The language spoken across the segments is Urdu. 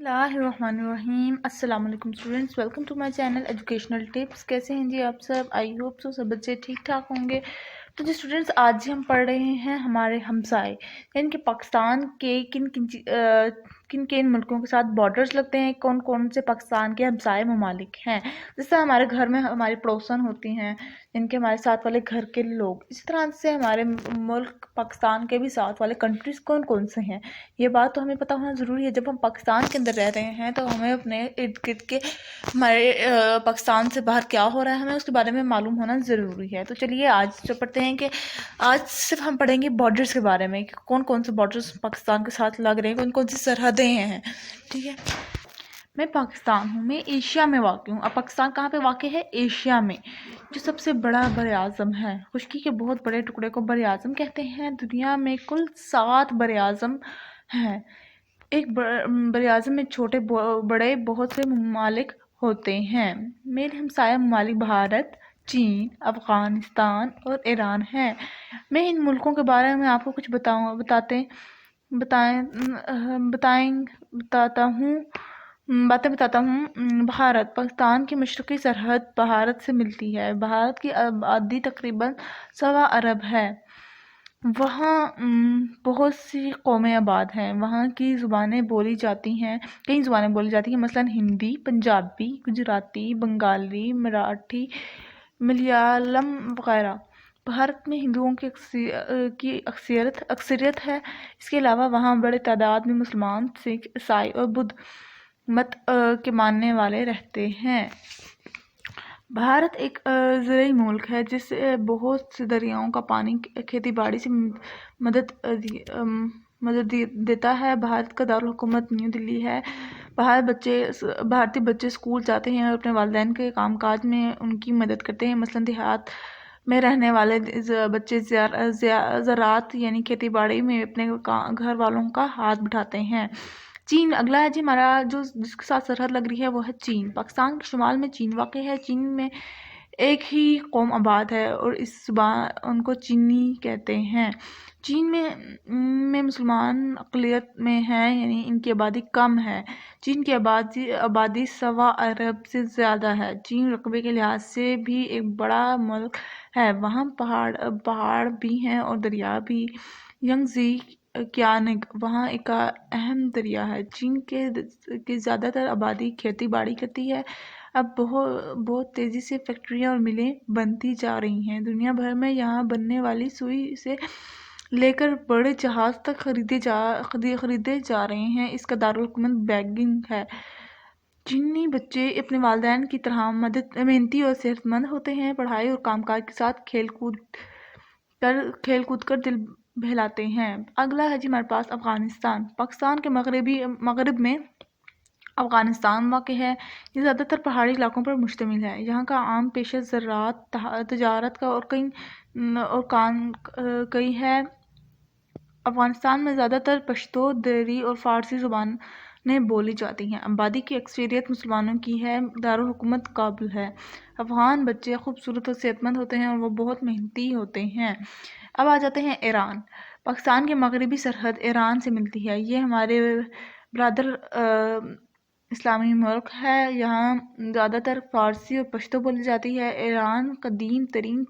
اللہ الرحمن الرحیم۔ السلام علیکم students, welcome to my channel educational tips. کیسے ہیں جی آپ سب؟ آئی ہوپ سب بچے ٹھیک ٹھاک ہوں گے۔ تو جی اسٹوڈینٹس، آج ہم پڑھ رہے ہیں ہمارے ہمسائے، یعنی کہ پاکستان کے کن کن ملکوں کے ساتھ بارڈرز لگتے ہیں، کون کون سے پاکستان کے ہمسائے ممالک ہیں۔ جس طرح ہمارے گھر میں ہماری پڑوسن ہوتی ہیں، یعنی کہ ہمارے ساتھ والے گھر کے لوگ، اسی طرح سے ہمارے ملک پاکستان کے بھی ساتھ والے کنٹریز کون کون سے ہیں، یہ بات تو ہمیں پتہ ہونا ضروری ہے۔ جب ہم پاکستان کے اندر رہ رہے ہیں تو ہمیں اپنے ارد گرد کے ہمارے پاکستان سے باہر کیا ہو رہا ہے، ہمیں اس کے بارے میں معلوم ہونا ضروری ہے۔ تو چلیے آج جو پڑھتے ہیں کہ آج صرف ہم پڑھیں گے بارڈرز کے بارے میں، کہ کون کون سے بارڈرز پاکستان کے ساتھ لگ رہے ہیں، کون کون سی سرحدیں ہیں، ٹھیک ہے۔ میں پاکستان ہوں، میں ایشیا میں واقع ہوں۔ اب پاکستان کہاں پہ واقع ہے؟ ایشیا میں، جو سب سے بڑا بر اعظم ہے۔ خشکی کے بہت بڑے ٹکڑے کو بر اعظم کہتے ہیں۔ دنیا میں کل 7 بر اعظم ہیں۔ ایک بر اعظم میں چھوٹے بڑے بہت سے ممالک ہوتے ہیں۔ میرے ہمسایہ ممالک بھارت، چین، افغانستان اور ایران ہیں۔ میں ان ملکوں کے بارے میں آپ کو کچھ بتاتا ہوں۔ بھارت، پاکستان کی مشرقی سرحد بھارت سے ملتی ہے۔ بھارت کی آبادی تقریباً 1.25 ارب ہے۔ وہاں بہت سی قومیں آباد ہیں۔ وہاں کی زبانیں بولی جاتی ہیں، کئی زبانیں بولی جاتی ہیں، مثلاً ہندی، پنجابی، گجراتی، بنگالی، مراٹھی، ملیالم وغیرہ۔ بھارت میں ہندوؤں کی اکثریت ہے۔ اس کے علاوہ وہاں بڑے تعداد میں مسلمان، سکھ، عیسائی اور بدھ مت کے ماننے والے رہتے ہیں۔ بھارت ایک زرعی ملک ہے جس سے بہت سے دریاؤں کا پانی کھیتی باڑی سے مدد دیتا ہے۔ بھارت کا دارالحکومت نیو دلی ہے۔ بھارتی بچے اسکول جاتے ہیں اور اپنے والدین کے کام کاج میں ان کی مدد کرتے ہیں، مثلاً دیہات میں رہنے والے بچے زراعت یعنی کھیتی باڑی میں اپنے گھر والوں کا ہاتھ بٹھاتے ہیں۔ چین اگلا ہے جی ہمارا، جس کے ساتھ سرحد لگ رہی ہے وہ ہے چین۔ پاکستان کے شمال میں چین واقع ہے۔ چین میں ایک ہی قوم آباد ہے اور اس زبان ان کو چینی کہتے ہیں۔ چین میں مسلمان اقلیت میں ہیں، یعنی ان کی آبادی کم ہے۔ چین کی آبادی 1.25 ارب سے زیادہ ہے۔ چین رقبے کے لحاظ سے بھی ایک بڑا ملک ہے۔ وہاں پہاڑ بھی ہیں اور دریا بھی۔ ینگزی کیانگ وہاں ایک اہم دریا ہے۔ چین کی زیادہ تر آبادی کھیتی باڑی کرتی ہے۔ اب بہت تیزی سے فیکٹریاں اور ملیں بنتی جا رہی ہیں۔ دنیا بھر میں یہاں بننے والی سوئی سے لے کر بڑے جہاز تک خریدے جا رہے ہیں۔ اس کا دارالحکومت بیجنگ ہے۔ چینی بچے اپنے والدین کی طرح محنتی اور صحت مند ہوتے ہیں۔ پڑھائی اور کام کاج کے ساتھ کھیل کود کر دل بہلاتے ہیں۔ اگلا ہے جی ہمارے پاس افغانستان۔ پاکستان کے مغرب میں افغانستان واقع ہے۔ یہ زیادہ تر پہاڑی علاقوں پر مشتمل ہے۔ یہاں کا عام پیشہ زراعت، تجارت کا اور کئی ہے۔ افغانستان میں زیادہ تر پشتو، دری اور فارسی زبانیں بولی جاتی ہیں۔ آبادی کی اکثریت مسلمانوں کی ہے۔ دارالحکومت کابل ہے۔ افغان بچے خوبصورت اور صحت مند ہوتے ہیں اور وہ بہت محنتی ہوتے ہیں۔ اب آ جاتے ہیں ایران۔ پاکستان کی مغربی سرحد ایران سے ملتی ہے۔ یہ ہمارے برادر اسلامی ملک ہے۔ یہاں زیادہ تر فارسی اور پشتو بولی جاتی ہے۔ ایران قدیم ترین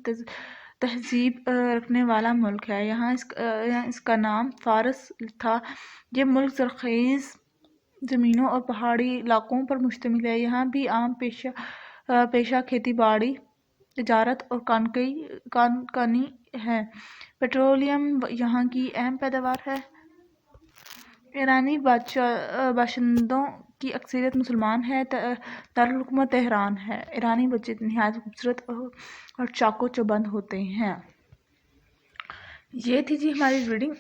تہذیب رکھنے والا ملک ہے۔ یہاں اس کا نام فارس تھا۔ یہ ملک زرخیز زمینوں اور پہاڑی علاقوں پر مشتمل ہے۔ یہاں بھی عام پیشہ کھیتی باڑی، تجارت اور کانکنی ہے۔ پیٹرولیم یہاں کی اہم پیداوار ہے۔ ایرانی باشندوں کی اکثریت مسلمان ہے۔ دارالحکومت تہران ہے۔ ایرانی بچے نہایت خوبصورت اور چاق و چوبند ہوتے ہیں۔ یہ تھی جی ہماری ریڈنگ۔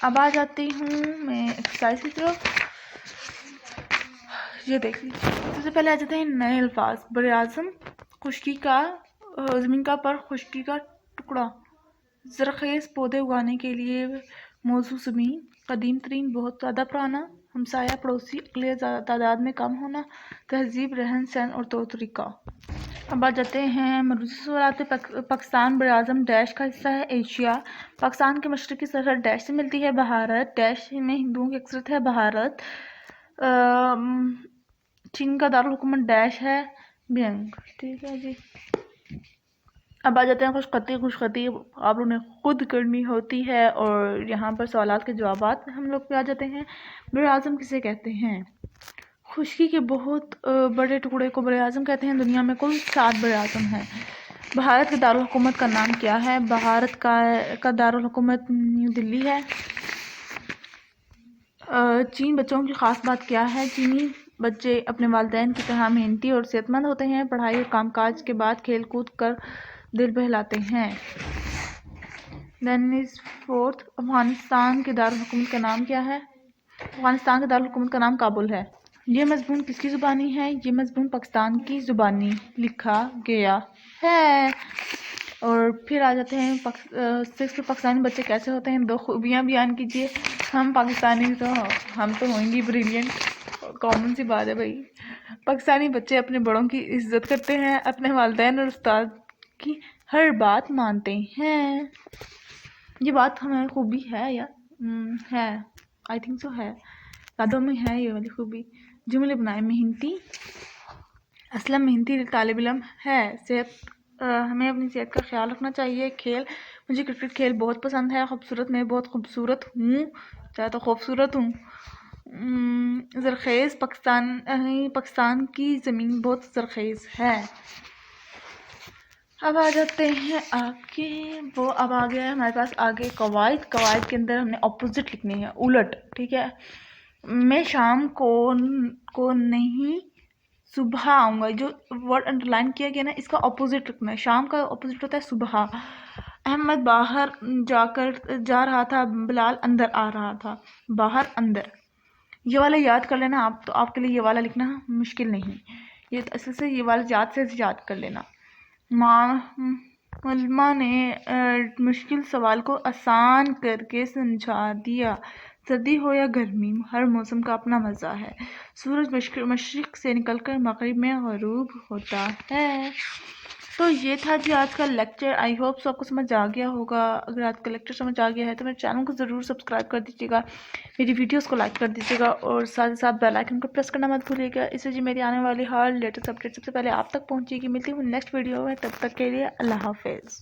اب آ جاتی ہوں میں ایکسرسائز کی طرف۔ یہ دیکھ لیجیے، سب سے پہلے آ جاتے ہیں نئے الفاظ۔ بر اعظم، زمین کا پر خشکی کا ٹکڑا، زرخیز پودے اگانے کے لیے موزوں زمین، قدیم ترین، بہت زیادہ پرانا، ہمسایہ پڑوسی اقلیت تعداد میں کم ہونا، تہذیب، رہن سہن اور طور طریقہ۔ اب آ جاتے ہیں مروزی سوالات پہ۔ پاکستان براعظم ڈیش کا حصہ ہے ایشیا۔ پاکستان کے مشرقی سرحد ڈیش سے ملتی ہے بھارت، ڈیش میں ہندوؤں کی اکثریت ہے بھارت۔ چین کا دارالحکومت ڈیش ہے بینگ، ٹھیک ہے جی۔ اب آ جاتے ہیں خوش خطی آپ لوگوں نے خود کرنی ہوتی ہے، اور یہاں پر سوالات کے جوابات ہم لوگ پہ آ جاتے ہیں۔ براعظم کسے کہتے ہیں؟ خشکی کے بہت بڑے ٹکڑے کو براعظم کہتے ہیں۔ دنیا میں کل 7 براعظم ہیں۔ بھارت کے دارالحکومت کا نام کیا ہے؟ بھارت کا دارالحکومت نیو دلی ہے۔ چین بچوں کی خاص بات کیا ہے؟ چینی بچے اپنے والدین کی طرح محنتی اور صحت مند ہوتے ہیں۔ پڑھائی اور کام کاج کے بعد کھیل کود کر دل بہلاتے ہیں۔ فورتھ، افغانستان کے دارالحکومت کا نام کیا ہے؟ افغانستان کے دارالحکومت کا نام کابل ہے۔ یہ مضمون کس کی زبانی ہے؟ یہ مضمون پاکستان کی زبانی لکھا گیا ہے۔ اور پھر آ جاتے ہیں پاکستانی بچے کیسے ہوتے ہیں؟ 2 خوبیاں بیان کیجیے۔ ہم پاکستانی تو ہم تو ہوئیں گی بریلینٹ، کامن سی بات ہے بھائی۔ پاکستانی بچے اپنے بڑوں کی عزت کرتے ہیں، اپنے والدین اور استاد کی ہر بات مانتے ہیں۔ یہ بات ہماری خوبی ہے یا ہے؟ آئی تھنک سو ہے، یادوں میں ہے یہ والی خوبی۔ جملے بنائے۔ محنتی، اسلم محنتی طالب علم ہے۔ صحت، ہمیں اپنی صحت کا خیال رکھنا چاہیے۔ کھیل، مجھے کرکٹ کھیل بہت پسند ہے۔ خوبصورت، میں بہت خوبصورت ہوں، چاہے تو خوبصورت ہوں۔ زرخیز، پاکستان کی زمین بہت زرخیز ہے۔ اب آ جاتے ہیں آگے، اب آ گیا ہے ہمارے پاس آگے قواعد کے اندر ہم نے اپوزٹ لکھنی ہے، الٹ، ٹھیک ہے۔ میں شام کو نہیں صبح آؤں گا۔ جو ورڈ انڈر لائن کیا گیا نا، اس کا اپوزٹ رکھنا ہے۔ شام کا اپوزٹ ہوتا ہے صبح۔ احمد باہر جا رہا تھا، بلال اندر آ رہا تھا۔ باہر، اندر، یہ والا یاد کر لینا آپ، تو آپ کے لیے یہ والا لکھنا مشکل نہیں، یہ اصل سے یہ والا یاد کر لینا۔ علماء نے مشکل سوال کو آسان کر کے سمجھا دیا۔ سردی ہو یا گرمی، ہر موسم کا اپنا مزہ ہے۔ سورج مشرق سے نکل کر مغرب میں غروب ہوتا ہے۔ تو یہ تھا جی آج کا لیکچر۔ آئی ہوپ آپ کو سمجھ آ گیا ہوگا۔ اگر آج کا لیکچر سمجھ آ گیا ہے تو میرے چینل کو ضرور سبسکرائب کر دیجیے گا، میری ویڈیوز کو لائک کر دیجیے گا، اور ساتھ ساتھ بیل آئیکن کو پریس کرنا مت بھولیے گا۔ اس سے جی میری آنے والی ہر لیٹسٹ اپڈیٹ سب سے پہلے آپ تک پہنچے گی۔ ملتی ہوں نیکسٹ ویڈیو میں، تب تک کے لیے اللہ حافظ۔